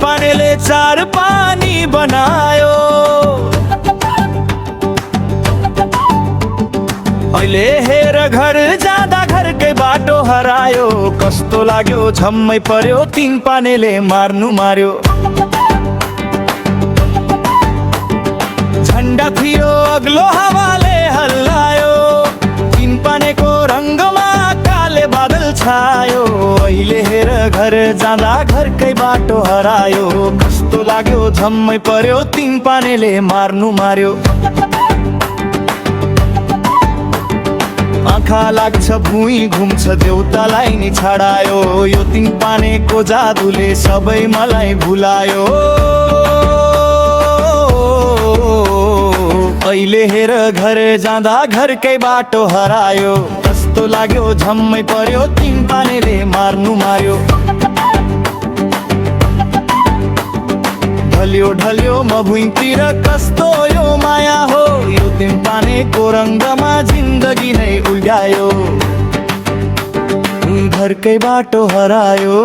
पानेले चार पानी बनायो। अहिले हेर घर जाँदा घरकै बाटो हरायो। कस्तो लाग्यो झम्मै पर्यो तीन पानेले मार्नु मार्यो। झन्डा थियो अग्लो हावाले हल्लायो। तीन पानेको रङ्गमा काले बादल छायो। अहिले हेर घर जाँदा घरकै बाटो हरायो। कस्तो लाग्यो झम्मै पर्यो तीन पानेले मार्नु मार्यो। आँखा लाग्छ भुइँ घुम्छ देउतालाई नि छाडायो। यो तीन पानेको जादुले सबै मलाई भुलायो। अहिले हेर घर जाँदा घरकै बाटो हरायो। कस्तो लाग्यो झम्मै पर्यो तीन पानेले मार्नु मार्यो। ढल्यो ढल्यो म भुइँतिर कस्तो यो माया हो। यो तीन पानेको रङ्गमा जिन्दगी नै उल्टायो। घरकै बाटो हरायो।